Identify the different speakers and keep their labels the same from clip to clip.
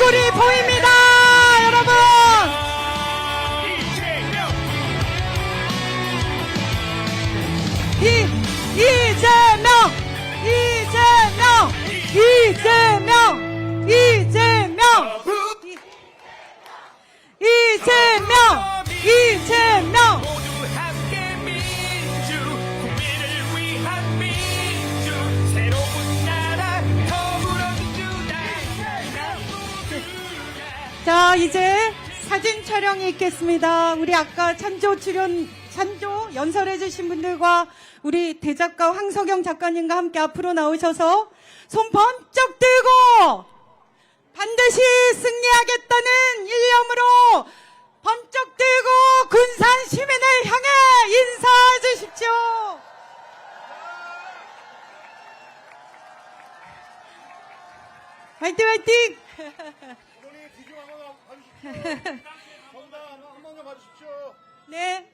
Speaker 1: 얼굴이 보입니다, 여러분. 이재명, 이재명, 이재명, 이재명, 이재명, 이재명.
Speaker 2: 모두 함께 민주, 국민을 위한 민주, 새로운 나라 더불어민주당.
Speaker 1: 자, 이제 사진 촬영이 있겠습니다. 우리 아까 찬조 연설해주신 분들과 우리 대작가 황석영 작가님과 함께 앞으로 나오셔서 손 번쩍 들고 반드시 승리하겠다는 일념으로 번쩍 들고 군산 시민을 향해 인사해 주십시오. 화이팅 화이팅.
Speaker 3: 어머니 뒤좀 한번 봐주십시오. 정당 한번 좀 봐주십시오.
Speaker 1: 네.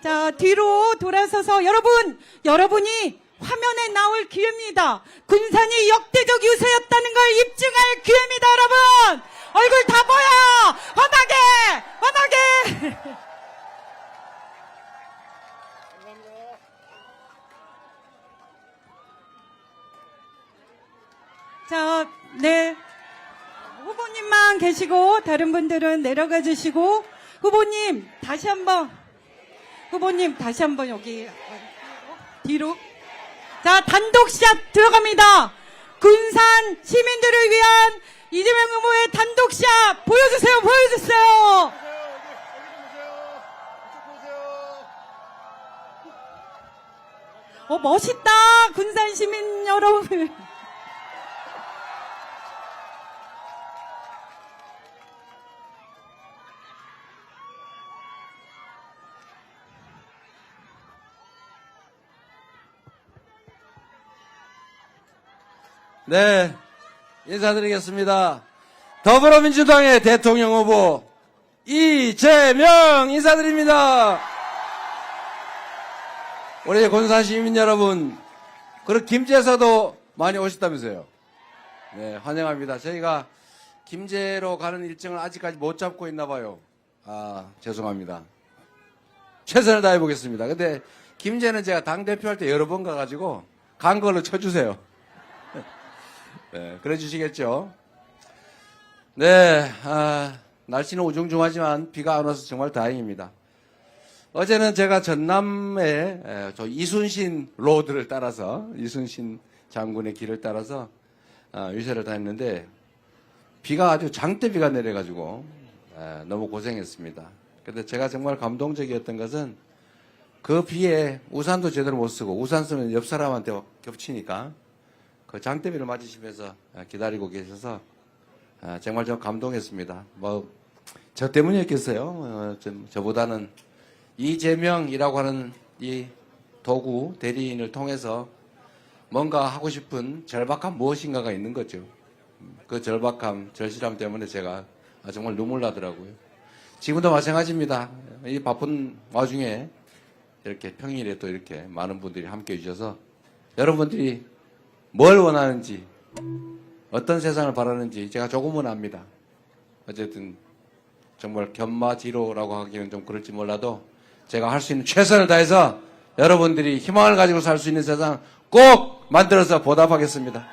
Speaker 1: 자, 뒤로 돌아서서 여러분이 화면에 나올 기회입니다. 군산이 역대적 유세였다는 걸 입증할 기회입니다, 여러분. 얼굴 다 보여. 환하게, 환하게.
Speaker 3: 감사합니다.
Speaker 1: 자, 네. 후보님만 계시고 다른 분들은 내려가 주시고 후보님 다시 한번 여기 뒤로. 자, 단독샷 들어갑니다. 군산 시민들을 위한 이재명 후보의 단독샷 보여주세요. 보여주세요.
Speaker 3: 보세요. 여기 좀 보세요. 이쪽 보세요.
Speaker 1: 멋있다. 군산 시민 여러분.
Speaker 4: 네, 인사드리겠습니다. 더불어민주당의 대통령 후보 이재명 인사드립니다. 우리 군산 시민 여러분, 그리고 김제에서도 많이 오셨다면서요. 네, 환영합니다. 저희가 김제로 가는 일정을 아직까지 못 잡고 있나 봐요. 죄송합니다. 최선을 다해 보겠습니다. 근데 김제는 제가 당대표 할 때 여러 번 가가지고 간 걸로 쳐주세요. 네, 그래 주시겠죠? 네, 날씨는 우중중하지만 비가 안 와서 정말 다행입니다. 어제는 제가 전남의 저 이순신 로드를 따라서, 이순신 장군의 길을 따라서 유세를 다녔는데 비가 아주 장대비가 내려가지고 너무 고생했습니다. 근데 제가 정말 감동적이었던 것은 그 비에 우산도 제대로 못 쓰고, 우산 쓰면 옆 사람한테 겹치니까 그 장대비를 맞으시면서 기다리고 계셔서 정말 좀 감동했습니다. 저 때문이었겠어요. 저보다는 이재명이라고 하는 이 도구 대리인을 통해서 뭔가 하고 싶은 절박함 무엇인가가 있는 거죠. 그 절박함, 절실함 때문에 제가 정말 눈물 나더라고요. 지금도 마찬가지입니다. 이 바쁜 와중에 이렇게 평일에 또 이렇게 많은 분들이 함께 해주셔서 여러분들이 뭘 원하는지, 어떤 세상을 바라는지 제가 조금은 압니다. 어쨌든 정말 견마지로라고 하기는 좀 그럴지 몰라도 제가 할 수 있는 최선을 다해서 여러분들이 희망을 가지고 살 수 있는 세상 꼭 만들어서 보답하겠습니다.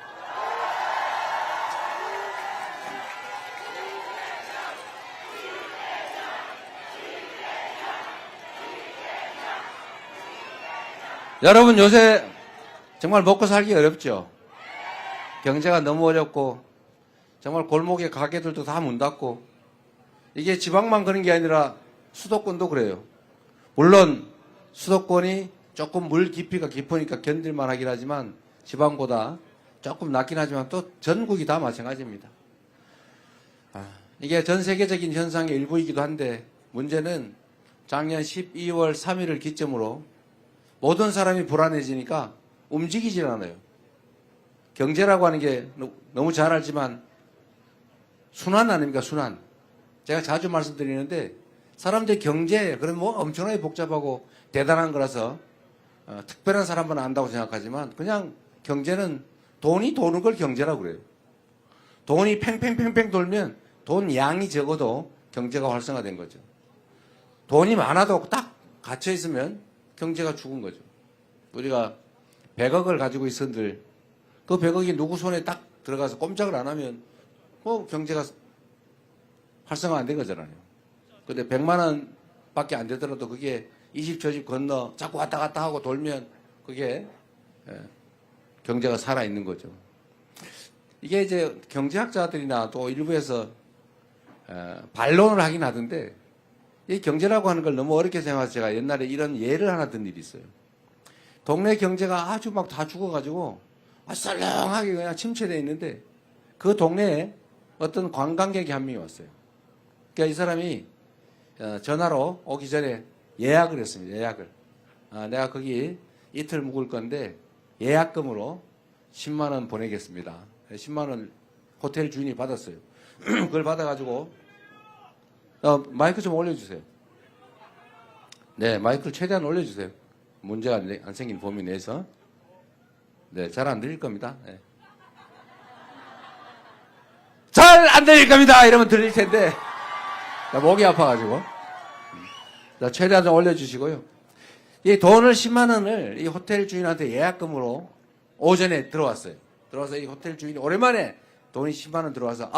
Speaker 4: 여러분, 요새 정말 먹고 살기 어렵죠? 경제가 너무 어렵고 정말 골목에 가게들도 다 문 닫고, 이게 지방만 그런 게 아니라 수도권도 그래요. 물론 수도권이 조금 물 깊이가 깊으니까 견딜만 하긴 하지만 지방보다 조금 낮긴 하지만 또 전국이 다 마찬가지입니다. 이게 전 세계적인 현상의 일부이기도 한데 문제는 작년 12월 3일을 기점으로 모든 사람이 불안해지니까 움직이질 않아요. 경제라고 하는 게 너무 잘 알지만 순환 아닙니까? 순환. 제가 자주 말씀드리는데 사람들이 경제, 그럼 뭐 엄청나게 복잡하고 대단한 거라서 특별한 사람만 안다고 생각하지만 그냥 경제는 돈이 도는 걸 경제라고 그래요. 돈이 팽팽팽팽 돌면 돈 양이 적어도 경제가 활성화된 거죠. 돈이 많아도 딱 갇혀 있으면 경제가 죽은 거죠. 우리가 100억을 가지고 있었는데 그 100억이 누구 손에 딱 들어가서 꼼짝을 안 하면 경제가 활성화 안 된 거잖아요. 근데 100만 원밖에 안 되더라도 그게 이 집 저 집 건너 자꾸 왔다 갔다 하고 돌면 그게 경제가 살아있는 거죠. 이게 이제 경제학자들이나 또 일부에서 반론을 하긴 하던데 이 경제라고 하는 걸 너무 어렵게 생각해서 제가 옛날에 이런 예를 하나 든 일이 있어요. 동네 경제가 아주 막 다 죽어가지고 썰렁하게 그냥 침체되어 있는데 그 동네에 어떤 관광객이 한 명이 왔어요. 그러니까 이 사람이 전화로 오기 전에 예약을 했습니다. 예약을. 내가 거기 이틀 묵을 건데 예약금으로 10만 원 보내겠습니다. 10만 원 호텔 주인이 받았어요. 그걸 받아가지고 마이크 좀 올려주세요. 네, 마이크를 최대한 올려주세요. 문제가 안 생긴 범위 내에서. 네, 잘 안 들릴 겁니다. 네. 잘 안 들릴 겁니다. 이러면 들릴 텐데 목이 아파가지고. 자, 최대한 좀 올려주시고요. 이 돈을 10만 원을 이 호텔 주인한테 예약금으로 오전에 들어왔어요. 들어와서 이 호텔 주인이 오랜만에 돈이 10만 원 들어와서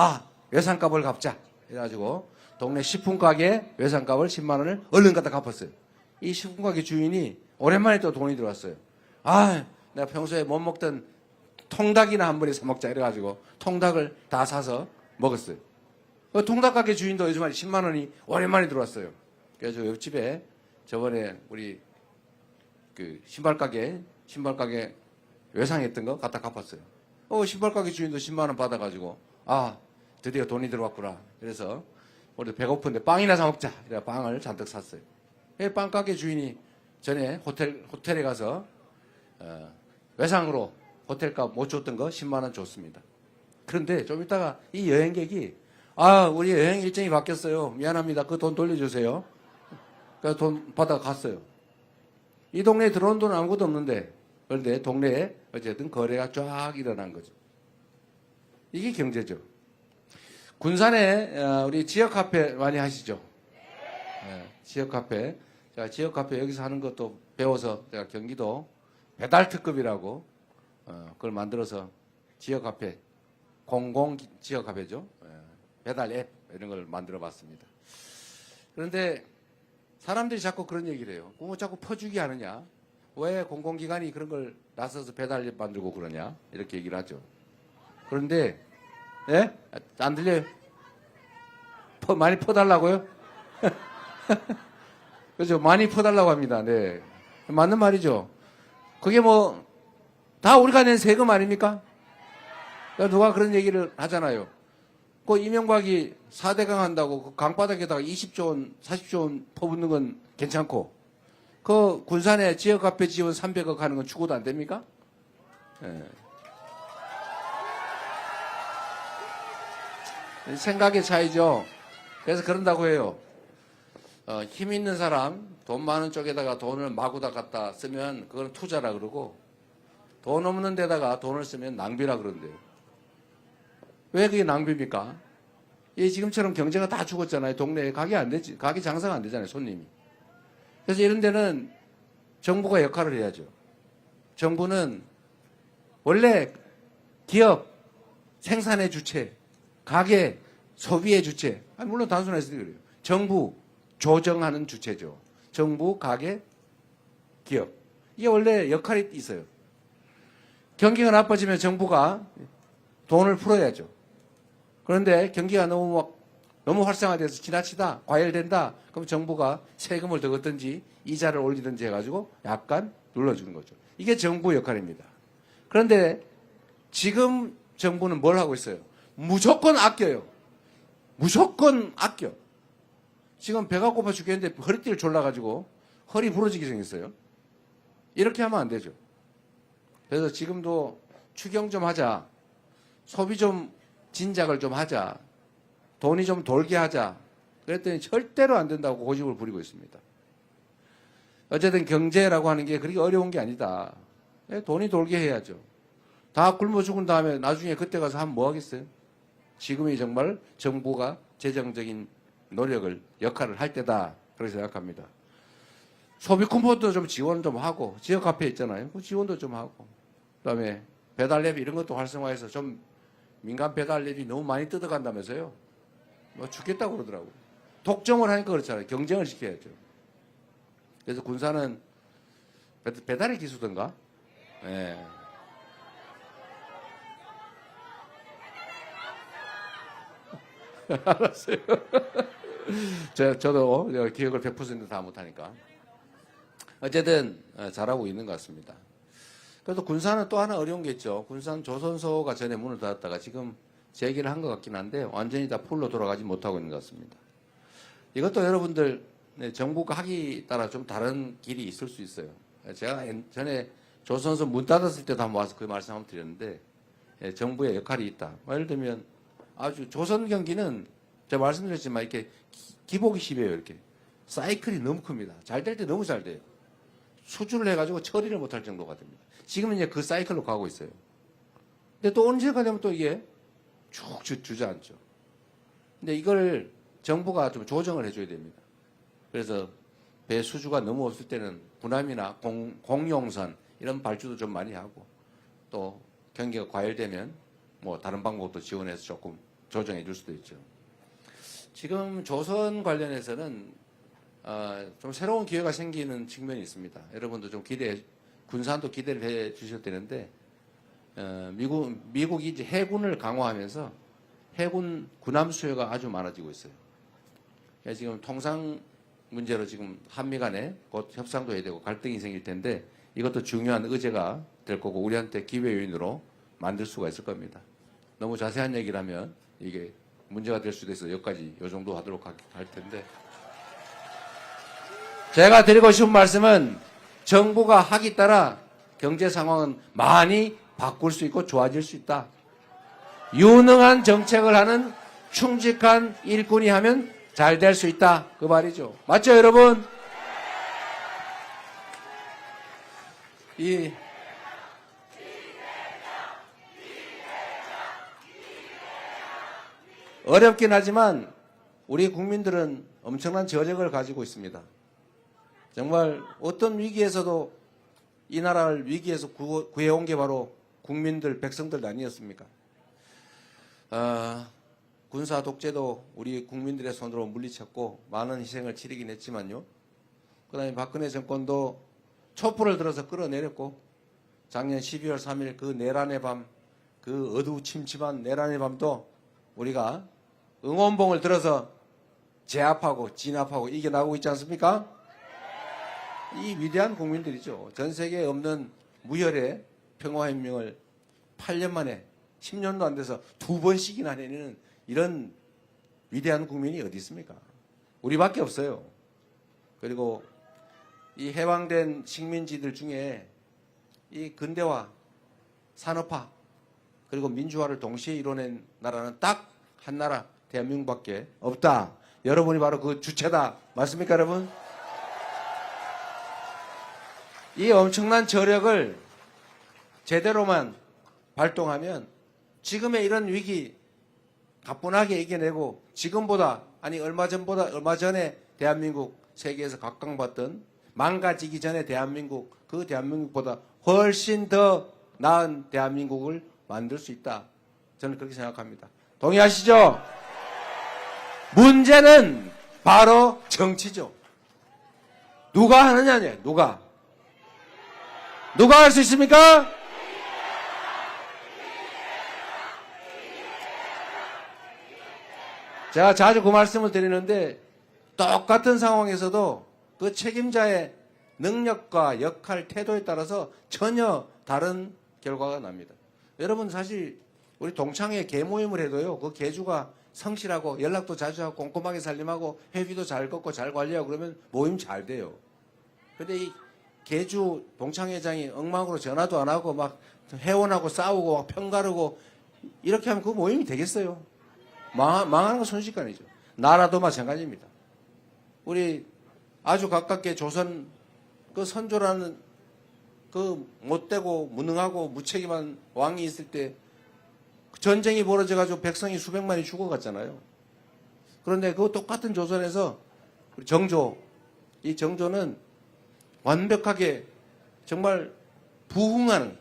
Speaker 4: 외상값을 갚자. 해가지고 동네 식품 가게 외상값을 10만 원을 얼른 갖다 갚았어요. 이 식품 가게 주인이 오랜만에 또 돈이 들어왔어요. 내가 평소에 못 먹던 통닭이나 한 번에 사 먹자 이래가지고 통닭을 다 사서 먹었어요. 그 통닭 가게 주인도 요즘에 10만 원이 오랜만에 들어왔어요. 그래서 옆집에 저번에 우리 그 신발 가게 외상했던 거 갖다 갚았어요. 신발 가게 주인도 10만 원 받아가지고 드디어 돈이 들어왔구나. 그래서 우리 배고픈데 빵이나 사 먹자. 이래 빵을 잔뜩 샀어요. 빵 가게 주인이 전에 호텔에 가서 외상으로 호텔값 못 줬던 거 10만 원 줬습니다. 그런데 좀 이따가 이 여행객이 우리 여행 일정이 바뀌었어요. 미안합니다. 그 돈 돌려주세요. 그래서 돈 받아 갔어요. 이 동네에 들어온 돈은 아무것도 없는데 그런데 동네에 어쨌든 거래가 쫙 일어난 거죠. 이게 경제죠. 군산에 우리 지역 카페 많이 하시죠? 네, 지역 카페. 제가 지역 카페 여기서 하는 것도 배워서 제가 경기도 배달 특급이라고 그걸 만들어서 지역 카페, 공공 지역 카페죠. 배달 앱 이런 걸 만들어 봤습니다. 그런데 사람들이 자꾸 그런 얘기를 해요. 자꾸 퍼주기 하느냐? 왜 공공기관이 그런 걸 나서서 배달 앱 만들고 그러냐? 이렇게 얘기를 하죠. 그런데 안 들려요? 많이 퍼달라고요? 그렇죠. 많이 퍼달라고 합니다. 네. 맞는 말이죠. 그게 다 우리가 낸 세금 아닙니까? 누가 그런 얘기를 하잖아요. 그 이명박이 4대강 한다고 그 강바닥에다가 20조 원, 40조 원 퍼붓는 건 괜찮고, 그 군산에 지역 카페 지원 300억 하는 건 죽어도 안 됩니까? 네. 생각의 차이죠. 그래서 그런다고 해요. 힘 있는 사람, 돈 많은 쪽에다가 돈을 마구다 갖다 쓰면 그건 투자라 그러고, 돈 없는 데다가 돈을 쓰면 낭비라 그런대요. 왜 그게 낭비입니까? 지금처럼 경제가 다 죽었잖아요. 동네에 가게 안 되지. 가게 장사가 안 되잖아요. 손님이. 그래서 이런 데는 정부가 역할을 해야죠. 정부는 원래 기업, 생산의 주체, 가게, 소비의 주체. 물론 단순해서 그래요. 정부, 조정하는 주체죠. 정부, 가게, 기업. 이게 원래 역할이 있어요. 경기가 나빠지면 정부가 돈을 풀어야죠. 그런데 경기가 너무 활성화돼서 지나치다, 과열된다, 그럼 정부가 세금을 더 걷든지 이자를 올리든지 해가지고 약간 눌러주는 거죠. 이게 정부 역할입니다. 그런데 지금 정부는 뭘 하고 있어요? 무조건 아껴요. 무조건 아껴. 지금 배가 고파 죽겠는데 허리띠를 졸라가지고 허리 부러지게 생겼어요. 이렇게 하면 안 되죠. 그래서 지금도 추경 좀 하자. 소비 좀 진작을 좀 하자. 돈이 좀 돌게 하자. 그랬더니 절대로 안 된다고 고집을 부리고 있습니다. 어쨌든 경제라고 하는 게 그렇게 어려운 게 아니다. 돈이 돌게 해야죠. 다 굶어 죽은 다음에 나중에 그때 가서 하면 뭐 하겠어요? 지금이 정말 정부가 재정적인 노력을, 역할을 할 때다. 그렇게 생각합니다. 소비 쿠폰도 좀 지원 좀 하고, 지역 카페 있잖아요. 그 지원도 좀 하고, 그 다음에 배달 앱 이런 것도 활성화해서 좀 민간 배달 앱이 너무 많이 뜯어간다면서요. 뭐 죽겠다고 그러더라고요. 독점을 하니까 그렇잖아요. 경쟁을 시켜야죠. 그래서 군사는 배달의 기수던가? 예. 알았어요. 저도 기억을 100%다 못하니까. 어쨌든 잘하고 있는 것 같습니다. 그래도 군사는 또 하나 어려운 게 있죠. 군산 조선소가 전에 문을 닫았다가 지금 재개를 한 것 같긴 한데 완전히 다 풀로 돌아가지 못하고 있는 것 같습니다. 이것도 여러분들 정부가 하기 따라 좀 다른 길이 있을 수 있어요. 제가 전에 조선소 문 닫았을 때도 한번 와서 그 말씀 한번 드렸는데 정부의 역할이 있다. 예를 들면 아주 조선 경기는 제가 말씀드렸지만 이렇게 기복이 심해요. 이렇게 사이클이 너무 큽니다. 잘 될 때 너무 잘 돼요. 수주를 해가지고 처리를 못할 정도가 됩니다. 지금은 이제 그 사이클로 가고 있어요. 근데 또 언제가 되면 또 이게 쭉 주저앉죠. 근데 이걸 정부가 좀 조정을 해줘야 됩니다. 그래서 배 수주가 너무 없을 때는 군함이나 공용선 이런 발주도 좀 많이 하고 또 경기가 과열되면 뭐 다른 방법도 지원해서 조금 조정해 줄 수도 있죠. 지금 조선 관련해서는 좀 새로운 기회가 생기는 측면이 있습니다. 여러분도 좀 군산도 기대를 해 주셔야 되는데 미국이 이제 해군을 강화하면서 해군 군함 수요가 아주 많아지고 있어요. 지금 통상 문제로 지금 한미 간에 곧 협상도 해야 되고 갈등이 생길 텐데 이것도 중요한 의제가 될 거고 우리한테 기회 요인으로 만들 수가 있을 겁니다. 너무 자세한 얘기를 하면 이게 문제가 될 수도 있어서 여기까지 요 정도 하도록 할 텐데 제가 드리고 싶은 말씀은 정부가 하기 따라 경제 상황은 많이 바꿀 수 있고 좋아질 수 있다. 유능한 정책을 하는 충직한 일꾼이 하면 잘 될 수 있다. 그 말이죠. 맞죠, 여러분? 어렵긴 하지만 우리 국민들은 엄청난 저력을 가지고 있습니다. 정말 어떤 위기에서도 이 나라를 위기에서 구해온 게 바로 국민들, 백성들 아니었습니까? 군사 독재도 우리 국민들의 손으로 물리쳤고 많은 희생을 치르긴 했지만요. 그 다음에 박근혜 정권도 촛불을 들어서 끌어내렸고 작년 12월 3일 그 내란의 밤, 그 어두침침한 내란의 밤도 우리가 응원봉을 들어서 제압하고 진압하고 이겨나가고 있지 않습니까? 이 위대한 국민들이죠. 전 세계에 없는 무혈의 평화혁명을 8년 만에 10년도 안 돼서 2번씩이나 해내는 이런 위대한 국민이 어디 있습니까? 우리밖에 없어요. 그리고 이 해방된 식민지들 중에 이 근대화, 산업화, 그리고 민주화를 동시에 이뤄낸 나라는 딱 한 나라, 대한민국밖에 없다. 여러분이 바로 그 주체다. 맞습니까, 여러분? 이 엄청난 저력을 제대로만 발동하면 지금의 이런 위기 가뿐하게 이겨내고 지금보다 아니 얼마 전에 대한민국 세계에서 각광받던 망가지기 전에 대한민국 그 대한민국보다 훨씬 더 나은 대한민국을 만들 수 있다. 저는 그렇게 생각합니다. 동의하시죠? 문제는 바로 정치죠. 누가 하느냐냐, 누가 할 수 있습니까? 제가 자주 그 말씀을 드리는데 똑같은 상황에서도 그 책임자의 능력과 역할, 태도에 따라서 전혀 다른 결과가 납니다. 여러분 사실 우리 동창회 개모임을 해도요. 그 개주가 성실하고 연락도 자주 하고 꼼꼼하게 살림하고 회비도 잘 걷고 잘 관리하고 그러면 모임 잘 돼요. 근데 이 개주 동창회장이 엉망으로 전화도 안 하고 막 회원하고 싸우고 막 편가르고 이렇게 하면 그 모임이 되겠어요? 망하는 건 순식간이죠. 나라도 마찬가지입니다. 우리 아주 가깝게 조선 그 선조라는 그 못되고 무능하고 무책임한 왕이 있을 때 전쟁이 벌어져가지고 백성이 수백만이 죽어갔잖아요. 그런데 그 똑같은 조선에서 우리 정조, 이 정조는 완벽하게 정말 부흥하는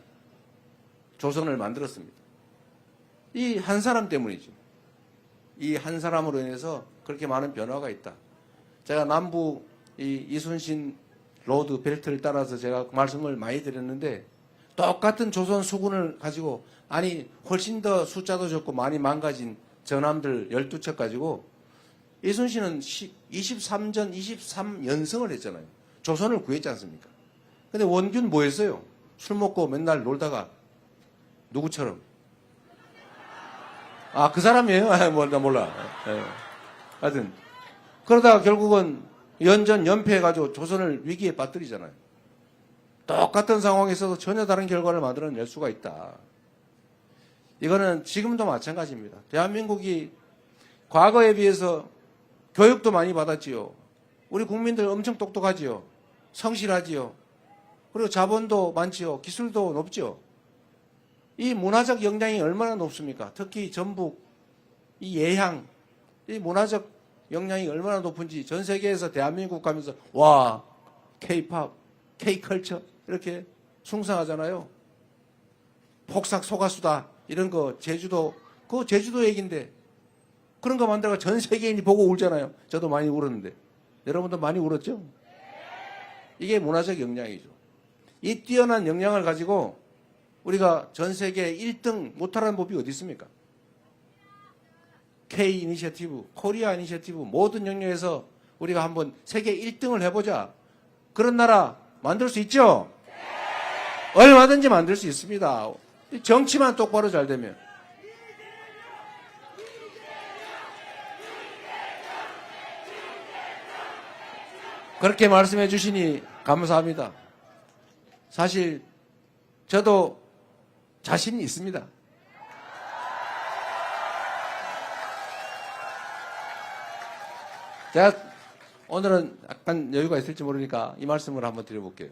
Speaker 4: 조선을 만들었습니다. 이 한 사람 때문이죠. 이 한 사람으로 인해서 그렇게 많은 변화가 있다. 제가 남부 이순신 로드 벨트를 따라서 제가 말씀을 많이 드렸는데 똑같은 조선 수군을 가지고 아니 훨씬 더 숫자도 적고 많이 망가진 전함들 12척 가지고 이순신은 23연승을 했잖아요. 조선을 구했지 않습니까? 근데 원균 뭐 했어요? 술 먹고 맨날 놀다가 누구처럼? 아, 그 사람이에요? 아, 나 몰라. 예. 하여튼 그러다가 결국은 연패해가지고 조선을 위기에 빠뜨리잖아요. 똑같은 상황에서도 전혀 다른 결과를 만들어낼 수가 있다. 이거는 지금도 마찬가지입니다. 대한민국이 과거에 비해서 교육도 많이 받았지요. 우리 국민들 엄청 똑똑하지요. 성실하지요. 그리고 자본도 많지요. 기술도 높죠. 이 문화적 역량이 얼마나 높습니까? 특히 전북, 이 예향, 이 문화적 역량이 얼마나 높은지 전 세계에서 대한민국 가면서 와, K-팝, K-컬처 이렇게 숭상하잖아요. 폭삭 소가수다 이런 거 제주도 그거 제주도 얘기인데 그런 거 만들어가 전 세계인이 보고 울잖아요. 저도 많이 울었는데 여러분도 많이 울었죠? 이게 문화적 역량이죠. 이 뛰어난 역량을 가지고 우리가 전 세계 1등 못하라는 법이 어디 있습니까? K 이니셔티브, 코리아 이니셔티브 모든 영역에서 우리가 한번 세계 1등을 해보자. 그런 나라 만들 수 있죠? 얼마든지 만들 수 있습니다. 정치만 똑바로 잘 되면. 그렇게 말씀해 주시니 감사합니다. 사실 저도 자신이 있습니다. 제가 오늘은 약간 여유가 있을지 모르니까 이 말씀을 한번 드려볼게요.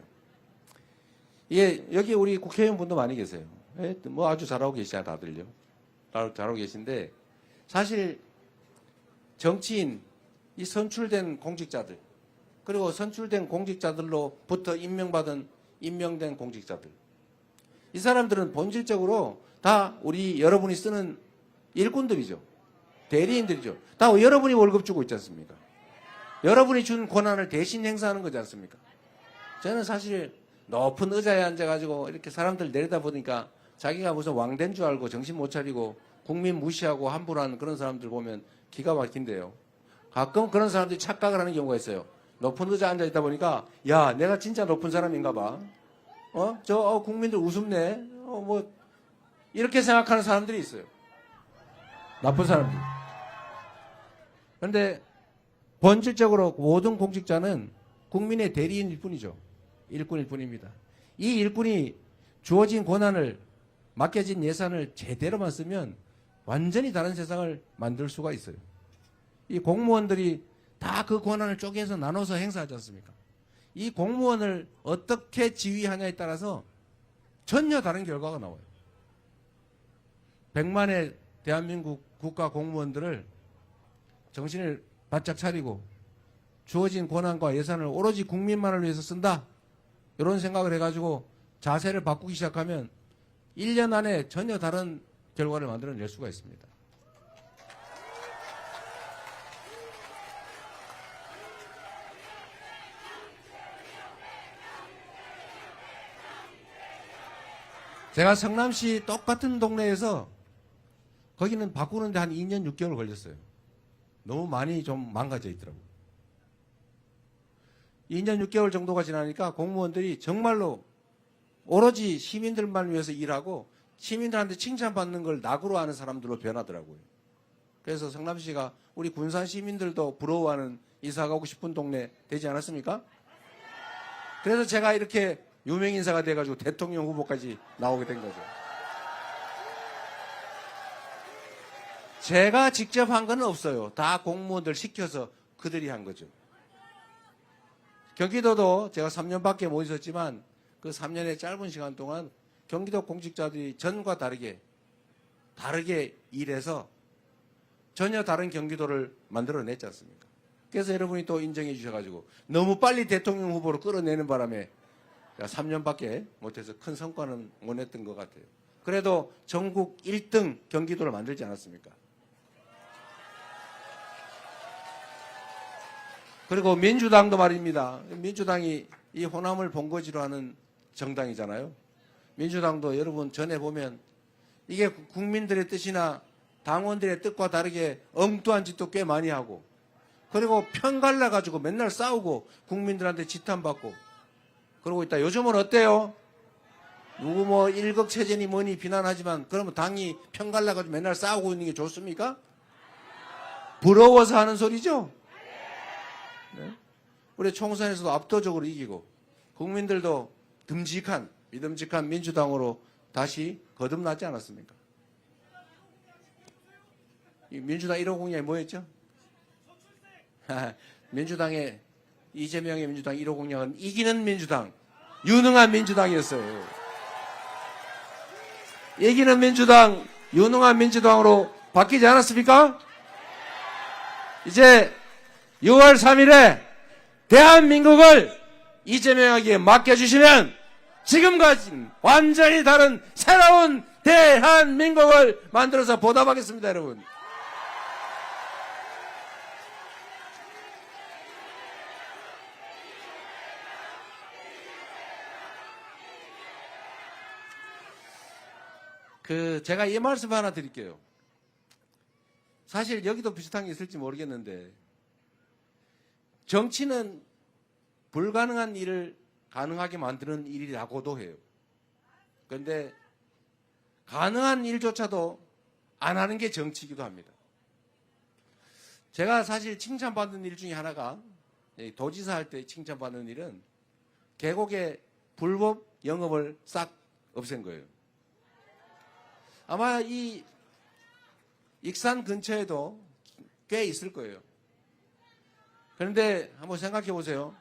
Speaker 4: 이게 여기 우리 국회의원분도 많이 계세요. 뭐 아주 잘하고 계시잖아요, 다들요. 잘하고 계신데 사실 정치인, 이 선출된 공직자들 그리고 선출된 공직자들로부터 임명된 공직자들 이 사람들은 본질적으로 다 우리 여러분이 쓰는 일꾼들이죠. 대리인들이죠. 다 여러분이 월급 주고 있지 않습니까? 여러분이 준 권한을 대신 행사하는 거지 않습니까? 저는 사실 높은 의자에 앉아가지고 이렇게 사람들 내리다 보니까 자기가 무슨 왕된 줄 알고 정신 못 차리고 국민 무시하고 함부로하는 그런 사람들 보면 기가 막힌데요. 가끔 그런 사람들이 착각을 하는 경우가 있어요. 높은 의자에 앉아있다 보니까 야 내가 진짜 높은 사람인가 봐. 국민들 우습네. 뭐 이렇게 생각하는 사람들이 있어요. 나쁜 사람들. 그런데 본질적으로 모든 공직자는 국민의 대리인일 뿐이죠. 일꾼일 뿐입니다. 이 일꾼이 주어진 권한을 맡겨진 예산을 제대로만 쓰면 완전히 다른 세상을 만들 수가 있어요. 이 공무원들이 다 그 권한을 쪼개서 나눠서 행사하지 않습니까? 이 공무원을 어떻게 지휘하냐에 따라서 전혀 다른 결과가 나와요. 100만의 대한민국 국가 공무원들을 정신을 바짝 차리고 주어진 권한과 예산을 오로지 국민만을 위해서 쓴다. 이런 생각을 해가지고 자세를 바꾸기 시작하면 1년 안에 전혀 다른 결과를 만들어낼 수가 있습니다. 제가 성남시 똑같은 동네에서 거기는 바꾸는데 한 2년 6개월 걸렸어요. 너무 많이 좀 망가져 있더라고요. 2년 6개월 정도가 지나니까 공무원들이 정말로 오로지 시민들만 위해서 일하고 시민들한테 칭찬받는 걸 낙으로 하는 사람들로 변하더라고요. 그래서 성남시가 우리 군산 시민들도 부러워하는 이사 가고 싶은 동네 되지 않았습니까? 그래서 제가 이렇게 유명인사가 돼가지고 대통령 후보까지 나오게 된 거죠. 제가 직접 한 건 없어요. 다 공무원들 시켜서 그들이 한 거죠. 경기도도 제가 3년밖에 못 있었지만 그 3년의 짧은 시간 동안 경기도 공직자들이 전과 다르게 다르게 일해서 전혀 다른 경기도를 만들어냈지 않습니까? 그래서 여러분이 또 인정해 주셔가지고 너무 빨리 대통령 후보로 끌어내는 바람에 3년밖에 못해서 큰 성과는 못 냈던 것 같아요. 그래도 전국 1등 경기도를 만들지 않았습니까? 그리고 민주당도 말입니다. 민주당이 이 호남을 본거지로 하는 정당이잖아요. 민주당도 여러분 전에 보면 이게 국민들의 뜻이나 당원들의 뜻과 다르게 엉뚱한 짓도 꽤 많이 하고, 그리고 편 갈라가지고 맨날 싸우고 국민들한테 지탄받고 그러고 있다. 요즘은 어때요? 누구 뭐 일극체전이 뭐니 비난하지만 그러면 당이 편 갈라가지고 맨날 싸우고 있는 게 좋습니까? 부러워서 하는 소리죠? 네? 우리 총선에서도 압도적으로 이기고 국민들도 믿음직한 민주당으로 다시 거듭나지 않았습니까? 이 민주당 1호 공약이 뭐였죠? 민주당의 이재명의 민주당 1호 공약은 이기는 민주당, 유능한 민주당이었어요. 이기는 민주당, 유능한 민주당으로 바뀌지 않았습니까? 이제 6월 3일에 대한민국을 이재명에게 맡겨주시면 지금까지는 완전히 다른 새로운 대한민국을 만들어서 보답하겠습니다, 여러분. 제가 이 말씀 하나 드릴게요. 사실 여기도 비슷한 게 있을지 모르겠는데, 정치는 불가능한 일을 가능하게 만드는 일이라고도 해요. 그런데 가능한 일조차도 안 하는 게 정치이기도 합니다. 제가 사실 칭찬받는 일 중에 하나가, 도지사 할 때 칭찬받는 일은 계곡의 불법 영업을 싹 없앤 거예요. 아마 이 익산 근처에도 꽤 있을 거예요. 그런데 한번 생각해 보세요.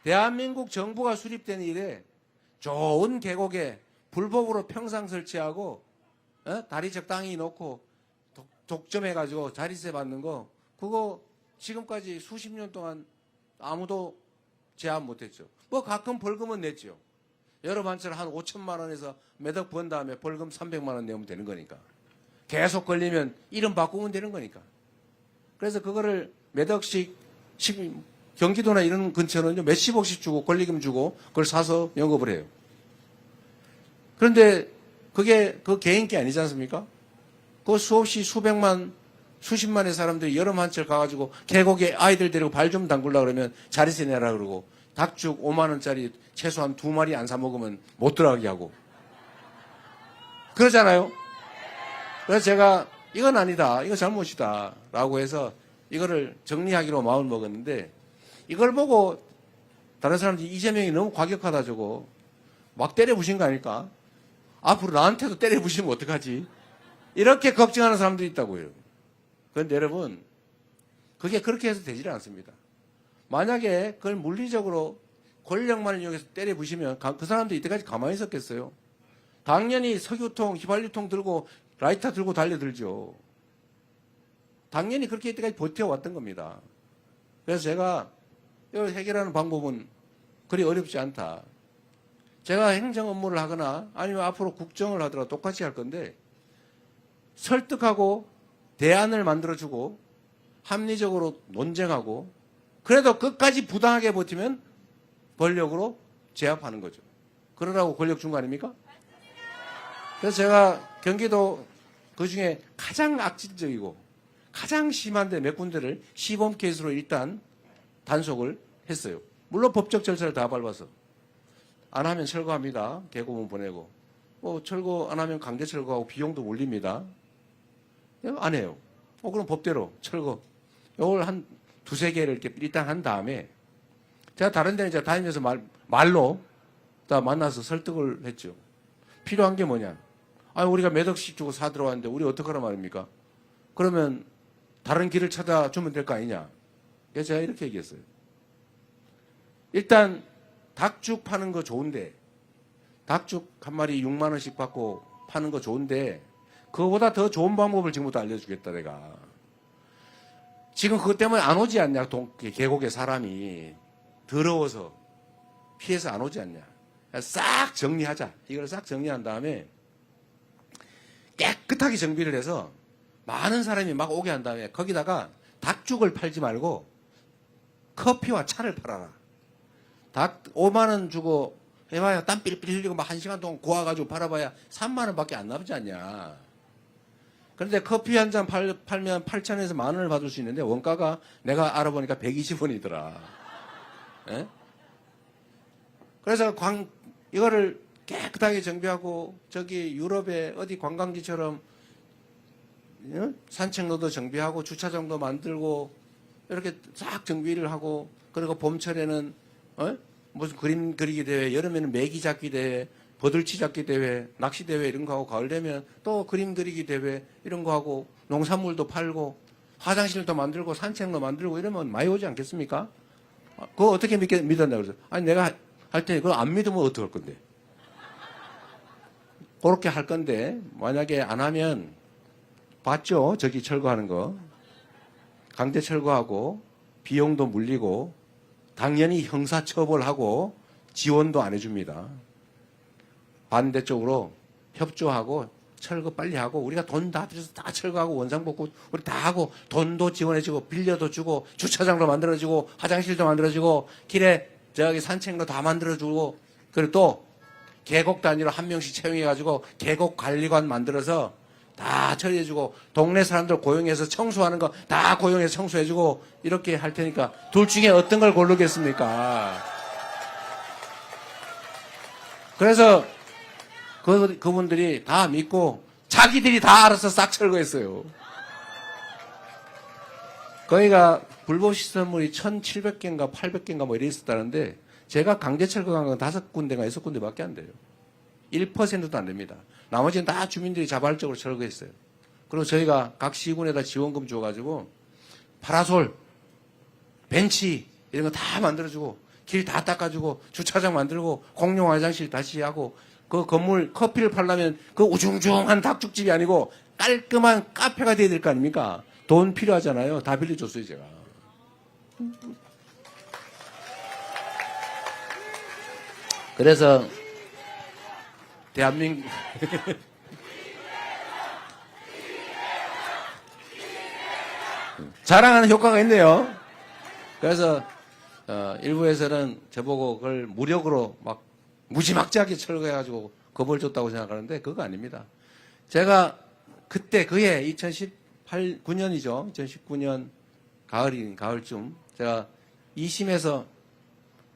Speaker 4: 대한민국 정부가 수립된 이래 좋은 계곡에 불법으로 평상 설치하고 다리 적당히 놓고 독점해가지고 자리세 받는 거, 그거 지금까지 수십 년 동안 아무도 제한 못했죠. 뭐 가끔 벌금은 냈죠. 여러 반처럼 한 5천만 원에서 매덕 번 다음에 벌금 300만 원 내면 되는 거니까. 계속 걸리면 이름 바꾸면 되는 거니까. 그래서 그거를 매덕씩 경기도나 이런 근처는 몇십억씩 주고 권리금 주고 그걸 사서 영업을 해요. 그런데 그게 그 개인 게 아니지 않습니까? 그 수없이 수십만의 사람들이 여름 한철 가가지고 계곡에 아이들 데리고 발 좀 담글라 그러면 자리세 내라 그러고, 닭죽 5만 원짜리 최소한 2마리 안 사 먹으면 못 들어가게 하고 그러잖아요. 그래서 제가 이건 아니다, 이거 잘못이다 라고 해서 이거를 정리하기로 마음을 먹었는데, 이걸 보고 다른 사람들이 이재명이 너무 과격하다 저거 막 때려부신 거 아닐까? 앞으로 나한테도 때려부시면 어떡하지? 이렇게 걱정하는 사람들이 있다고요. 그런데 여러분, 그게 그렇게 해서 되질 않습니다. 만약에 그걸 물리적으로 권력만을 이용해서 때려부시면 그 사람도 이때까지 가만히 있었겠어요? 당연히 석유통, 휘발유통 들고 라이터 들고 달려들죠. 당연히 그렇게 이때까지 버텨왔던 겁니다. 그래서 제가 이걸 해결하는 방법은 그리 어렵지 않다. 제가 행정 업무를 하거나 아니면 앞으로 국정을 하더라도 똑같이 할 건데, 설득하고 대안을 만들어주고 합리적으로 논쟁하고, 그래도 끝까지 부당하게 버티면 권력으로 제압하는 거죠. 그러라고 권력 준 거 아닙니까? 그래서 제가 경기도 그중에 가장 악질적이고 가장 심한데 몇 군데를 시범 케이스로 일단 단속을 했어요. 물론 법적 절차를 다 밟아서. 안 하면 철거합니다. 계고문 보내고. 뭐 철거 안 하면 강제 철거하고 비용도 올립니다. 안 해요. 그럼 법대로 철거. 이걸 한 두세 개를 이렇게 일단 한 다음에, 제가 다른 데는 이제 다니면서 말로 다 만나서 설득을 했죠. 필요한 게 뭐냐. 우리가 몇 억씩 주고 사 들어왔는데 우리 어떡하란 말입니까? 그러면 다른 길을 찾아주면 될 거 아니냐. 그래서 제가 이렇게 얘기했어요. 일단 닭죽 파는 거 좋은데, 닭죽 한 마리 6만 원씩 받고 파는 거 좋은데, 그거보다 더 좋은 방법을 지금부터 알려주겠다, 내가. 지금 그것 때문에 안 오지 않냐, 계곡에 사람이. 더러워서. 피해서 안 오지 않냐. 싹 정리하자. 이걸 싹 정리한 다음에 깨끗하게 정비를 해서 많은 사람이 막 오게 한 다음에 거기다가 닭죽을 팔지 말고 커피와 차를 팔아라. 닭 5만 원 주고 해봐야 땀 삘삘 흘리고 막 1시간 동안 고아가지고 팔아봐야 3만 원밖에 안 남지 않냐. 그런데 커피 한 잔 팔면 8,000원에서 10,000원을 받을 수 있는데 원가가 내가 알아보니까 120원이더라. 예? 그래서 이거를 깨끗하게 정비하고 저기 유럽의 어디 관광지처럼 산책로도 정비하고 주차장도 만들고 이렇게 싹 정비를 하고 그리고 봄철에는 무슨 그림 그리기 대회, 여름에는 메기 잡기 대회, 버들치 잡기 대회, 낚시 대회 이런 거 하고 가을 되면 또 그림 그리기 대회 이런 거 하고 농산물도 팔고 화장실도 만들고 산책로 만들고 이러면 많이 오지 않겠습니까? 그거 어떻게 믿었냐고 그래서 아니 내가 할 때 그거 안 믿으면 어떡할 건데? 그렇게 할 건데 만약에 안 하면 봤죠? 저기 철거하는 거. 강제 철거하고 비용도 물리고 당연히 형사처벌하고 지원도 안 해줍니다. 반대쪽으로 협조하고 철거 빨리 하고 우리가 돈 다 들여서 다 철거하고 원상복구 우리 다 하고 돈도 지원해주고 빌려도 주고 주차장도 만들어주고 화장실도 만들어주고 길에 저기 산책로 다 만들어주고 그리고 또 계곡 단위로 한 명씩 채용해가지고 계곡 관리관 만들어서 다 처리해주고 동네 사람들 고용해서 청소하는 거 다 고용해서 청소해주고 이렇게 할 테니까 둘 중에 어떤 걸 고르겠습니까? 그래서 그분들이 다 믿고 자기들이 다 알아서 싹 철거했어요. 거기가 불법 시설물이 1,700개인가 800개인가 뭐 이래 있었다는데 제가 강제 철거한 건 5군데가 6군데밖에 안 돼요. 1%도 안 됩니다. 나머지는 다 주민들이 자발적으로 철거했어요. 그리고 저희가 각 시군에다 지원금 줘가지고 파라솔, 벤치 이런 거 다 만들어주고 길 다 닦아주고 주차장 만들고 공용 화장실 다시 하고 그 건물 커피를 팔려면 그 우중중한 닭죽집이 아니고 깔끔한 카페가 돼야 될 거 아닙니까? 돈 필요하잖아요. 다 빌려줬어요 제가. 그래서 대한민국 자랑하는 효과가 있네요. 그래서 일부에서는 저보고 그걸 무력으로 막 무지막지하게 철거해가지고 겁을 줬다고 생각하는데 그거 아닙니다. 제가 그때 그해 2019년이죠. 2019년 가을쯤 제가 2심에서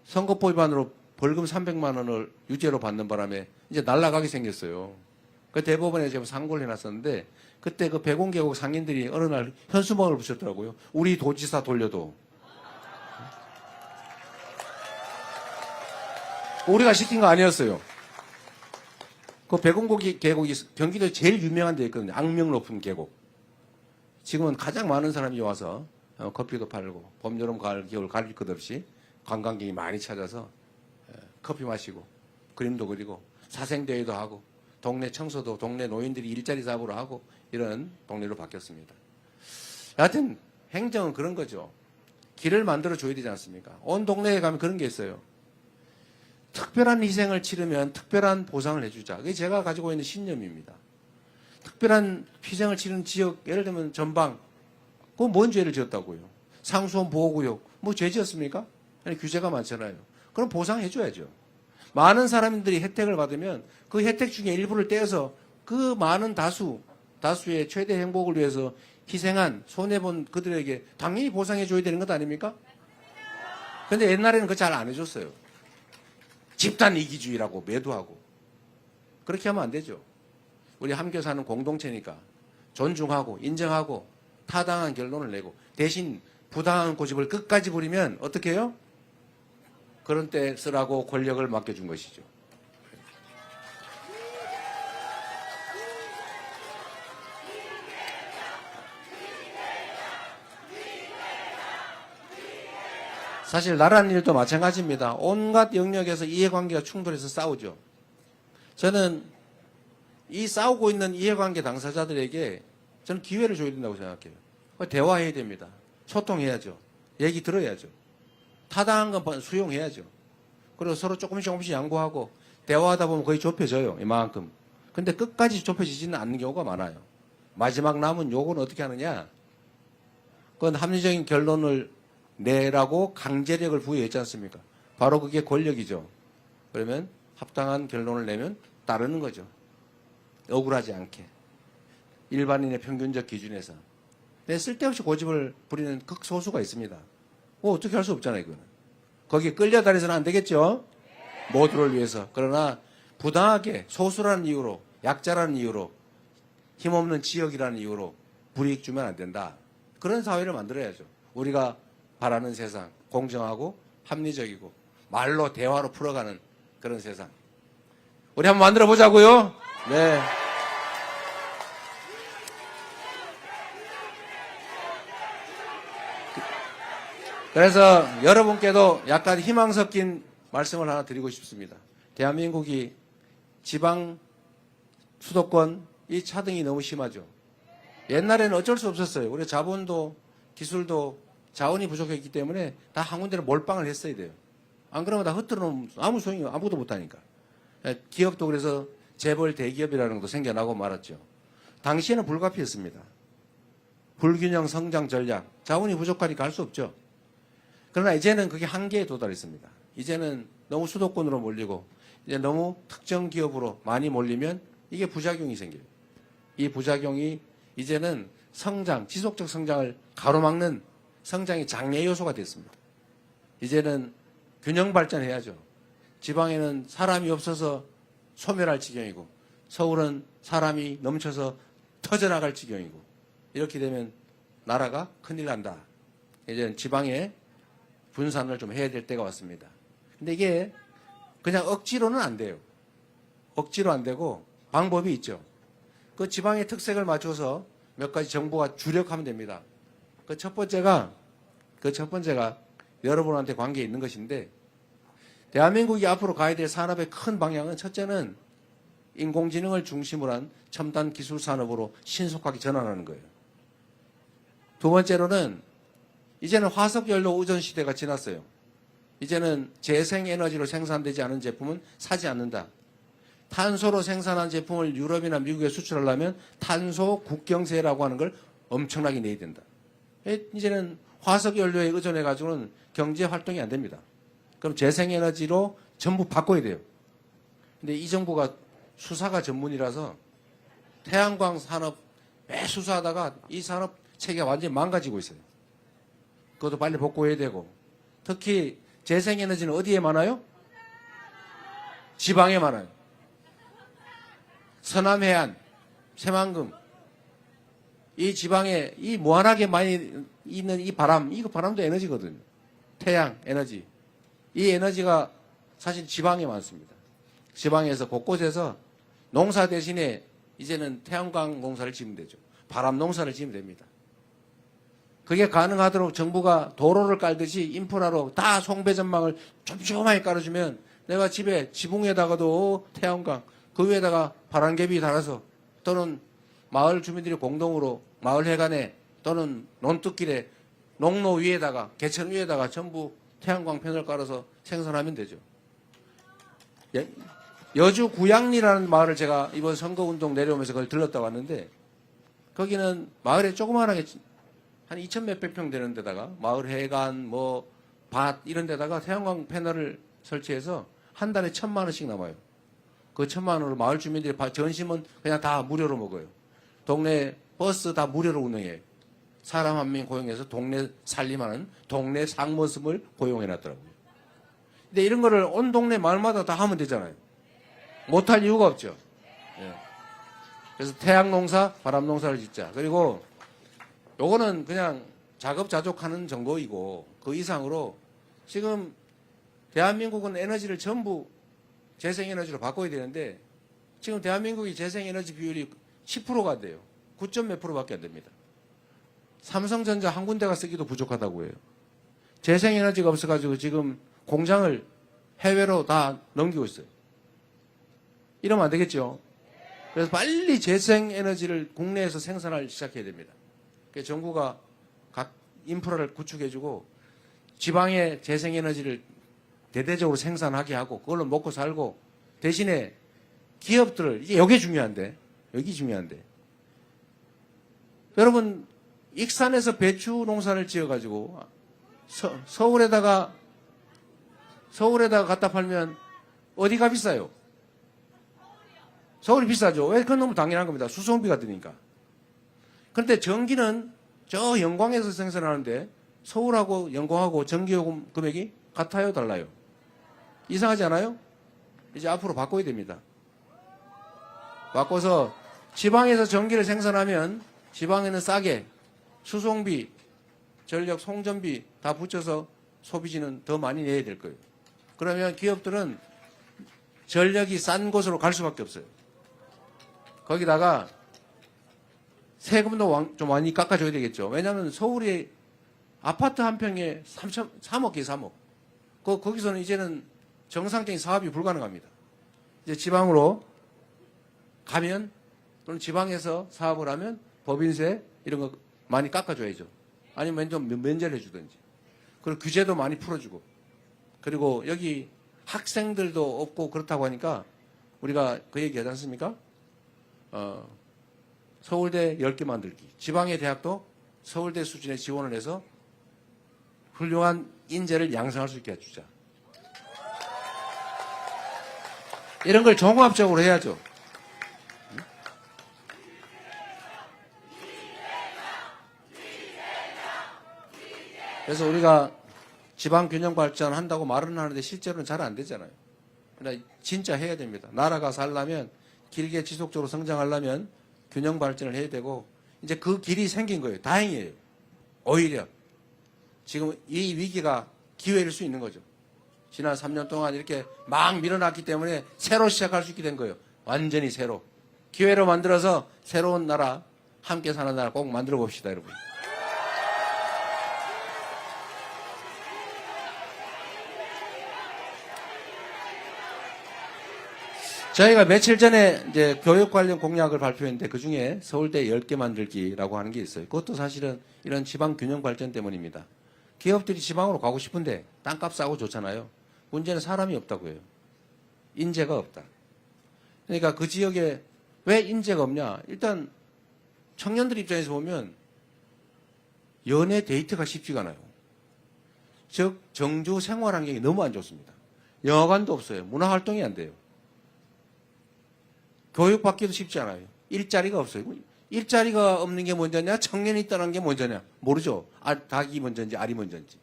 Speaker 4: 선거법 위반으로 벌금 300만 원을 유죄로 받는 바람에 이제 날아가게 생겼어요. 그 대법원에 제가 상고를 해놨었는데 그때 그 백운계곡 상인들이 어느 날 현수막을 붙였더라고요. 우리 도지사 돌려도. 우리가 시킨 거 아니었어요. 그 백운계곡이 경기도에 제일 유명한 데 있거든요. 악명 높은 계곡. 지금은 가장 많은 사람이 와서 커피도 팔고 봄, 여름, 가을, 겨울 가릴 것 없이 관광객이 많이 찾아서 커피 마시고 그림도 그리고 사생대회도 하고 동네 청소도 동네 노인들이 일자리 잡으러 하고 이런 동네로 바뀌었습니다. 여하튼 행정은 그런 거죠. 길을 만들어 줘야 되지 않습니까? 온 동네에 가면 그런 게 있어요. 특별한 희생을 치르면 특별한 보상을 해주자. 그게 제가 가지고 있는 신념입니다. 특별한 희생을 치르는 지역, 예를 들면 전방, 그건 뭔 죄를 지었다고요? 상수원 보호구역, 뭐 죄 지었습니까? 아니, 규제가 많잖아요. 그럼 보상해줘야죠. 많은 사람들이 혜택을 받으면 그 혜택 중에 일부를 떼어서 그 많은 다수의 최대 행복을 위해서 희생한, 손해본 그들에게 당연히 보상해줘야 되는 것 아닙니까? 근데 옛날에는 그거 잘 안 해줬어요. 집단 이기주의라고 매도하고. 그렇게 하면 안 되죠. 우리 함께 사는 공동체니까 존중하고 인정하고 타당한 결론을 내고 대신 부당한 고집을 끝까지 부리면 어떻게 해요? 그런 때 쓰라고 권력을 맡겨준 것이죠. 사실 나라는 일도 마찬가지입니다. 온갖 영역에서 이해관계가 충돌해서 싸우죠. 저는 이 싸우고 있는 이해관계 당사자들에게 저는 기회를 줘야 된다고 생각해요. 대화해야 됩니다. 소통해야죠. 얘기 들어야죠. 타당한 건 수용해야죠. 그리고 서로 조금씩 양보하고 대화하다 보면 거의 좁혀져요. 이만큼. 근데 끝까지 좁혀지지는 않는 경우가 많아요. 마지막 남은 요건 어떻게 하느냐? 그건 합리적인 결론을 내라고 강제력을 부여했지 않습니까? 바로 그게 권력이죠. 그러면 합당한 결론을 내면 따르는 거죠. 억울하지 않게. 일반인의 평균적 기준에서. 근데 쓸데없이 고집을 부리는 극소수가 있습니다. 뭐 어떻게 할 수 없잖아요, 이거는. 거기에 끌려다니서는 안 되겠죠? 모두를 위해서. 그러나 부당하게 소수라는 이유로, 약자라는 이유로, 힘없는 지역이라는 이유로 불이익 주면 안 된다. 그런 사회를 만들어야죠. 우리가 바라는 세상, 공정하고 합리적이고 말로 대화로 풀어가는 그런 세상. 우리 한번 만들어 보자고요. 네. 그래서 여러분께도 약간 희망 섞인 말씀을 하나 드리고 싶습니다. 대한민국이 지방 수도권 이 차등이 너무 심하죠. 옛날에는 어쩔 수 없었어요. 우리 자본도 기술도 자원이 부족했기 때문에 다 한 군데로 몰빵을 했어야 돼요. 안 그러면 다 흩어져 놓으면 아무 소용이 아무것도 못하니까. 기업도 그래서 재벌 대기업이라는 것도 생겨나고 말았죠. 당시에는 불가피했습니다. 불균형 성장 전략, 자원이 부족하니까 할 수 없죠. 그러나 이제는 그게 한계에 도달했습니다. 이제는 너무 수도권으로 몰리고 이제 너무 특정 기업으로 많이 몰리면 이게 부작용이 생겨요. 이 부작용이 이제는 성장, 지속적 성장을 가로막는 성장의 장애 요소가 됐습니다. 이제는 균형 발전해야죠. 지방에는 사람이 없어서 소멸할 지경이고 서울은 사람이 넘쳐서 터져나갈 지경이고 이렇게 되면 나라가 큰일 난다. 이제는 지방에 분산을 좀 해야 될 때가 왔습니다. 근데 이게 그냥 억지로는 안 돼요. 억지로 안 되고 방법이 있죠. 그 지방의 특색을 맞춰서 몇 가지 정부가 주력하면 됩니다. 그 첫 번째가 여러분한테 관계에 있는 것인데 대한민국이 앞으로 가야 될 산업의 큰 방향은 첫째는 인공지능을 중심으로 한 첨단 기술 산업으로 신속하게 전환하는 거예요. 두 번째로는 이제는 화석연료 의존 시대가 지났어요. 이제는 재생에너지로 생산되지 않은 제품은 사지 않는다. 탄소로 생산한 제품을 유럽이나 미국에 수출하려면 탄소 국경세라고 하는 걸 엄청나게 내야 된다. 이제는 화석연료에 의존해가지고는 경제 활동이 안 됩니다. 그럼 재생에너지로 전부 바꿔야 돼요. 근데 이 정부가 수사가 전문이라서 태양광 산업 매 수사하다가 이 산업 체계가 완전히 망가지고 있어요. 그것도 빨리 복구해야 되고 특히 재생에너지는 어디에 많아요? 지방에 많아요. 서남해안, 새만금 이 지방에 이 무한하게 많이 있는 이 바람, 이거 바람도 에너지거든요. 태양 에너지. 이 에너지가 사실 지방에 많습니다. 지방에서 곳곳에서 농사 대신에 이제는 태양광 농사를 지으면 되죠. 바람 농사를 지으면 됩니다. 그게 가능하도록 정부가 도로를 깔듯이 인프라로 다 송배전망을 촘촘하게 깔아주면 내가 집에 지붕 위에다가도 태양광, 그 위에다가 바람개비 달아서 또는 마을 주민들이 공동으로 마을 해관에 또는 논뚝길에 농로 위에다가 개천 위에다가 전부 태양광 패널 깔아서 생산하면 되죠. 여주 구양리라는 마을을 제가 이번 선거운동 내려오면서 그걸 들렀다 왔는데 거기는 마을에 조그만하게 한 2,000 몇백 평 되는 데다가 마을 해관 밭 이런 데다가 태양광 패널을 설치해서 한 달에 1,000만 원씩 남아요. 그 1,000만 원으로 마을 주민들이 점심은 그냥 다 무료로 먹어요. 동네 버스 다 무료로 운행해요. 사람 한 명 고용해서 동네 살림하는 동네 상머슴을 고용해놨더라고요. 근데 이런 거를 온 동네 마을마다 다 하면 되잖아요. 못할 이유가 없죠. 예. 그래서 태양농사, 바람농사를 짓자. 그리고 요거는 그냥 자급자족하는 정도이고 그 이상으로 지금 대한민국은 에너지를 전부 재생에너지로 바꿔야 되는데 지금 대한민국이 재생에너지 비율이 10%가 안 돼요. 9점 몇 %밖에 안 됩니다. 삼성전자 한 군데가 쓰기도 부족하다고 해요. 재생에너지가 없어가지고 지금 공장을 해외로 다 넘기고 있어요. 이러면 안 되겠죠. 그래서 빨리 재생에너지를 국내에서 생산을 시작해야 됩니다. 그래서 정부가 각 인프라를 구축해주고 지방에 재생에너지를 대대적으로 생산하게 하고 그걸로 먹고 살고 대신에 기업들을 이게 여기 중요한데 여러분 익산에서 배추 농사를 지어가지고 서울에다가 갖다 팔면 어디가 비싸요? 서울이 비싸죠. 왜? 그건 너무 당연한 겁니다. 수송비가 드니까. 그런데 전기는 저 영광에서 생산하는데 서울하고 영광하고 전기요금 금액이 같아요, 달라요? 이상하지 않아요? 이제 앞으로 바꿔야 됩니다. 바꿔서 지방에서 전기를 생산하면 지방에는 싸게 수송비, 전력 송전비 다 붙여서 소비지는 더 많이 내야 될 거예요. 그러면 기업들은 전력이 싼 곳으로 갈 수밖에 없어요. 거기다가 세금도 좀 많이 깎아줘야 되겠죠. 왜냐하면 서울이 아파트 한 평에 3억이에요, 3억. 거기서는 이제는 정상적인 사업이 불가능합니다. 이제 지방으로 가면 또는 지방에서 사업을 하면 법인세 이런 거 많이 깎아줘야죠. 아니면 좀 면제를 해주든지. 그리고 규제도 많이 풀어주고. 그리고 여기 학생들도 없고 그렇다고 하니까 우리가 그 얘기 하지 않습니까? 서울대 10개 만들기. 지방의 대학도 서울대 수준의 지원을 해서 훌륭한 인재를 양성할 수 있게 해주자. 이런 걸 종합적으로 해야죠. 그래서 우리가 지방 균형 발전 한다고 말은 하는데 실제로는 잘 안 되잖아요. 그러니까 진짜 해야 됩니다. 나라가 살려면 길게 지속적으로 성장하려면 균형 발전을 해야 되고 이제 그 길이 생긴 거예요. 다행이에요. 오히려 지금 이 위기가 기회일 수 있는 거죠. 지난 3년 동안 이렇게 막 밀어놨기 때문에 새로 시작할 수 있게 된 거예요. 완전히 새로. 기회로 만들어서 새로운 나라, 함께 사는 나라 꼭 만들어 봅시다, 여러분. 저희가 며칠 전에 이제 교육 관련 공약을 발표했는데 그 중에 서울대 10개 만들기라고 하는 게 있어요. 그것도 사실은 이런 지방 균형 발전 때문입니다. 기업들이 지방으로 가고 싶은데 땅값 싸고 좋잖아요. 문제는 사람이 없다고 해요. 인재가 없다. 그러니까 그 지역에 왜 인재가 없냐? 일단 청년들 입장에서 보면 연애 데이트가 쉽지가 않아요. 즉 정주 생활 환경이 너무 안 좋습니다. 영화관도 없어요. 문화활동이 안 돼요. 교육받기도 쉽지 않아요. 일자리가 없어요. 일자리가 없는 게 먼저냐? 청년이 떠난 게 먼저냐? 모르죠. 닭이 먼저인지 알이 먼저인지.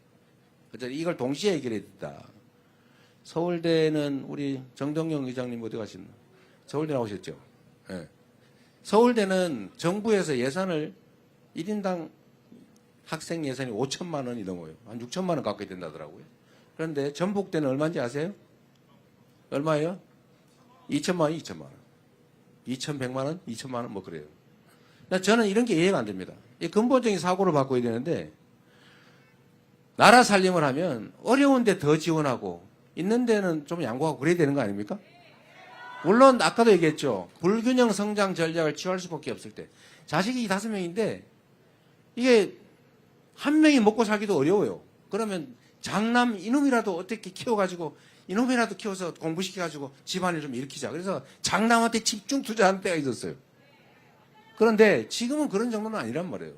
Speaker 4: 이걸 동시에 해결해야 된다. 서울대는 우리 정동영 의장님 어디 가셨나? 서울대 나오셨죠? 네. 서울대는 정부에서 예산을 1인당 학생 예산이 5천만 원이 넘어요. 한 6천만 원 가까이 된다더라고요. 그런데 전북대는 얼마인지 아세요? 얼마예요? 2천만 원, 2천만 원. 2,100만 원, 2천만 원 뭐 그래요. 저는 이런 게 이해가 안 됩니다. 이 근본적인 사고를 바꿔야 되는데 나라 살림을 하면 어려운데 더 지원하고 있는 데는 좀 양보하고 그래야 되는 거 아닙니까? 물론 아까도 얘기했죠. 불균형 성장 전략을 취할 수밖에 없을 때 자식이 5명인데 이게 한 명이 먹고 살기도 어려워요. 그러면 장남 이놈이라도 어떻게 키워가지고 이놈이라도 키워서 공부시켜가지고 집안을 좀 일으키자. 그래서 장남한테 집중 투자하는 때가 있었어요. 그런데 지금은 그런 정도는 아니란 말이에요.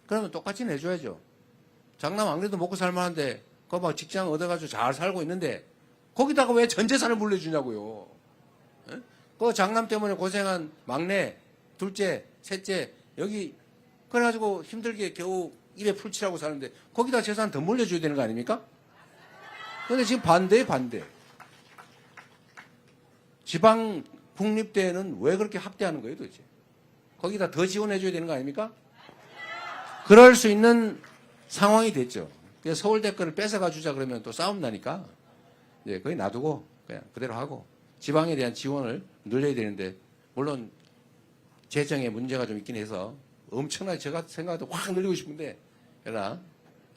Speaker 4: 그러면 똑같이 내줘야죠. 장남 안 그래도 먹고 살만한데 그거 막 직장 얻어가지고 잘 살고 있는데 거기다가 왜 전 재산을 물려주냐고요. 에? 그 장남 때문에 고생한 막내, 둘째, 셋째 여기 그래가지고 힘들게 겨우 입에 풀칠하고 사는데 거기다 재산 더 물려줘야 되는 거 아닙니까? 그런데 지금 반대에 반대. 지방 국립대는 왜 그렇게 학대하는 거예요 도대체? 거기다 더 지원해줘야 되는 거 아닙니까? 그럴 수 있는 상황이 됐죠. 그래서 서울대 거를 뺏어가 주자 그러면 또 싸움 나니까 이제 거의 놔두고 그냥 그대로 하고 지방에 대한 지원을 늘려야 되는데 물론 재정에 문제가 좀 있긴 해서 엄청나게 제가 생각해도 확 늘리고 싶은데 그러나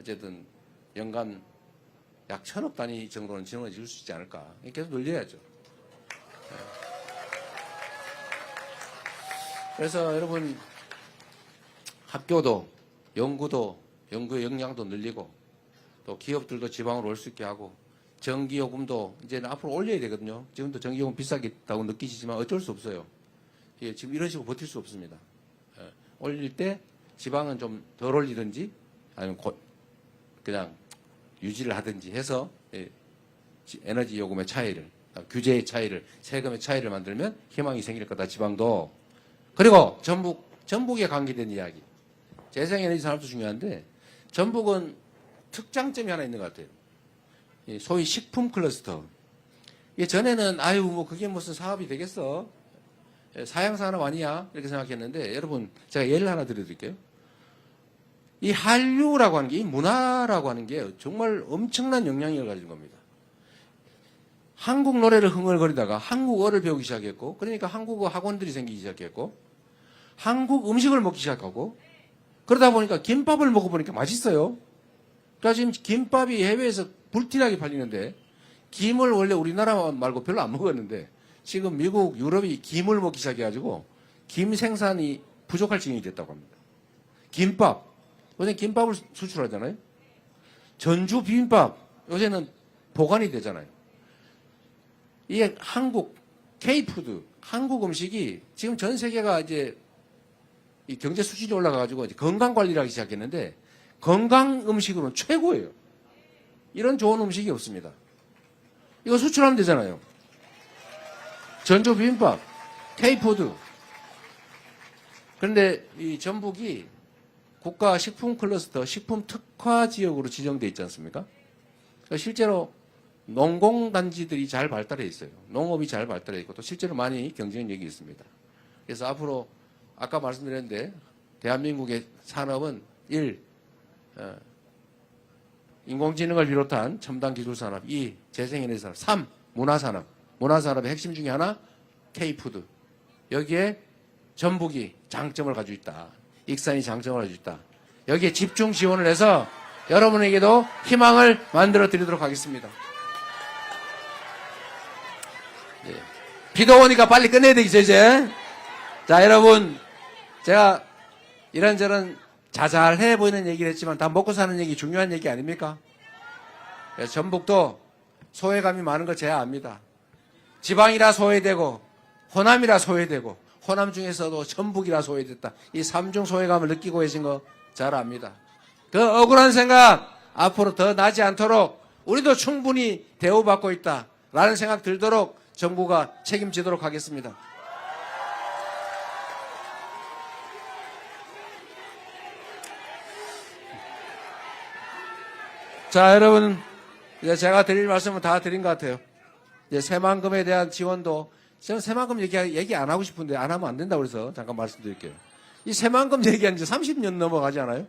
Speaker 4: 어쨌든 연간 약 1,000억 단위 정도는 지원을 줄 수 있지 않을까. 계속 늘려야죠. 그래서 여러분 학교도 연구의 역량도 늘리고 또 기업들도 지방으로 올 수 있게 하고 전기요금도 이제는 앞으로 올려야 되거든요. 지금도 전기요금 비싸겠다고 느끼시지만 어쩔 수 없어요. 예, 지금 이런 식으로 버틸 수 없습니다. 예, 올릴 때 지방은 좀 덜 올리든지 아니면 그냥 유지를 하든지 해서 예, 에너지 요금의 차이를, 규제의 차이를, 세금의 차이를 만들면 희망이 생길 거다, 지방도. 그리고 전북에 관계된 이야기. 재생에너지 산업도 중요한데 전북은 특장점이 하나 있는 것 같아요. 소위 식품 클러스터. 전에는 뭐 그게 무슨 사업이 되겠어? 사양 산업 아니야? 이렇게 생각했는데 여러분 제가 예를 하나 드려드릴게요. 이 한류라고 하는 게, 이 문화라고 하는 게 정말 엄청난 영향력을 가진 겁니다. 한국 노래를 흥얼거리다가 한국어를 배우기 시작했고, 그러니까 한국어 학원들이 생기기 시작했고, 한국 음식을 먹기 시작하고, 그러다 보니까 김밥을 먹어보니까 맛있어요. 그러니까 지금 김밥이 해외에서 불티나게 팔리는데, 김을 원래 우리나라 말고 별로 안 먹었는데, 지금 미국, 유럽이 김을 먹기 시작해가지고, 김 생산이 부족할 지경이 됐다고 합니다. 김밥. 요새 김밥을 수출하잖아요. 전주 비빔밥. 요새는 보관이 되잖아요. 이게 한국, K푸드, 한국 음식이 지금 전 세계가 이제 이 경제 수준이 올라가가지고 이제 건강 관리를 하기 시작했는데 건강 음식으로는 최고예요. 이런 좋은 음식이 없습니다. 이거 수출하면 되잖아요. 전주 비빔밥, K푸드. 그런데 이 전북이 국가 식품 클러스터, 식품 특화 지역으로 지정돼 있지 않습니까? 그러니까 실제로 농공단지들이 잘 발달해 있어요. 농업이 잘 발달해 있고 또 실제로 많이 경쟁력이 있습니다. 그래서 앞으로 아까 말씀드렸는데 대한민국의 산업은 1. 인공지능을 비롯한 첨단 기술산업, 2. 재생에너지 산업, 3. 문화산업. 문화산업의 핵심 중에 하나 K푸드. 여기에 전북이 장점을 가지고 있다. 익산이 장점을 가지고 있다. 여기에 집중 지원을 해서 여러분에게도 희망을 만들어 드리도록 하겠습니다. 예. 비도 오니까 빨리 끝내야 되겠죠, 이제. 자, 여러분. 제가 이런저런 자잘해 보이는 얘기를 했지만 다 먹고 사는 얘기 중요한 얘기 아닙니까? 그래서 전북도 소외감이 많은 거 제가 압니다. 지방이라 소외되고 호남이라 소외되고 호남 중에서도 전북이라 소외됐다. 이 삼중 소외감을 느끼고 계신 거 잘 압니다. 그 억울한 생각 앞으로 더 나지 않도록 우리도 충분히 대우받고 있다라는 생각 들도록 정부가 책임지도록 하겠습니다. 자, 여러분, 이제 제가 드릴 말씀은 다 드린 것 같아요. 이제 새만금에 대한 지원도, 저는 새만금 얘기 안 하고 싶은데 안 하면 안 된다고 그래서 잠깐 말씀드릴게요. 이 새만금 얘기한 지 30년 넘어가지 않아요?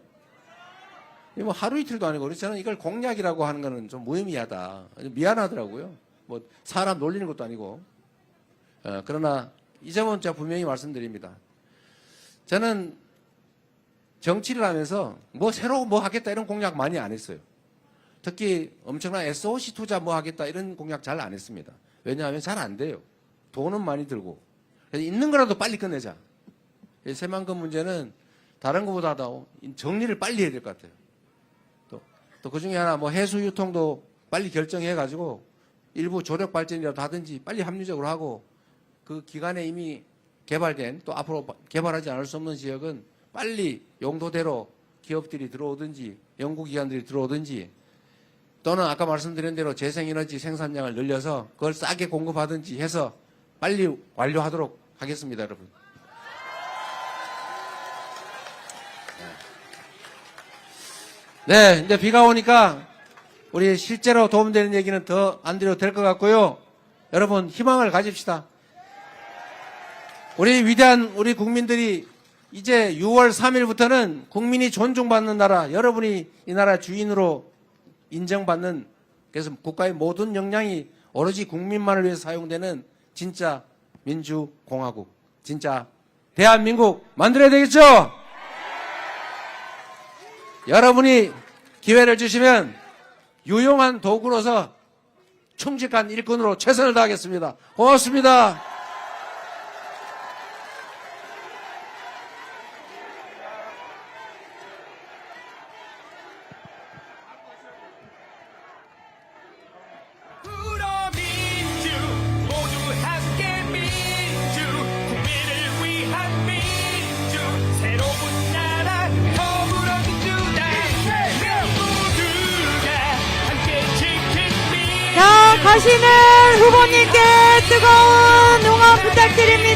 Speaker 4: 뭐 하루 이틀도 아니고, 그래서 저는 이걸 공약이라고 하는 거는 좀 무의미하다. 미안하더라고요. 뭐 사람 놀리는 것도 아니고. 그러나 이 점은 제가 분명히 말씀드립니다. 저는 정치를 하면서 뭐 새로 뭐 하겠다 이런 공약 많이 안 했어요. 특히 엄청난 SOC 투자 뭐 하겠다 이런 공약 잘 안 했습니다. 왜냐하면 잘 안 돼요. 돈은 많이 들고. 그래서 있는 거라도 빨리 끝내자. 새만금 문제는 다른 것보다도 정리를 빨리 해야 될 것 같아요. 또 그 중에 하나 뭐 해수 유통도 빨리 결정해가지고 일부 조력 발전이라도 하든지 빨리 합리적으로 하고 그 기간에 이미 개발된 또 앞으로 개발하지 않을 수 없는 지역은 빨리 용도대로 기업들이 들어오든지 연구기관들이 들어오든지 또는 아까 말씀드린 대로 재생에너지 생산량을 늘려서 그걸 싸게 공급하든지 해서 빨리 완료하도록 하겠습니다, 여러분. 네, 이제 비가 오니까 우리 실제로 도움되는 얘기는 더 안 드려도 될 것 같고요. 여러분, 희망을 가집시다. 우리 위대한 우리 국민들이 이제 6월 3일부터는 국민이 존중받는 나라, 여러분이 이 나라 주인으로 인정받는, 그래서 국가의 모든 역량이 오로지 국민만을 위해서 사용되는 진짜 민주공화국, 진짜 대한민국 만들어야 되겠죠? 여러분이 기회를 주시면 유용한 도구로서 충직한 일꾼으로 최선을 다하겠습니다. 고맙습니다.
Speaker 1: 가시는 후보님께 뜨거운 응원 부탁드립니다.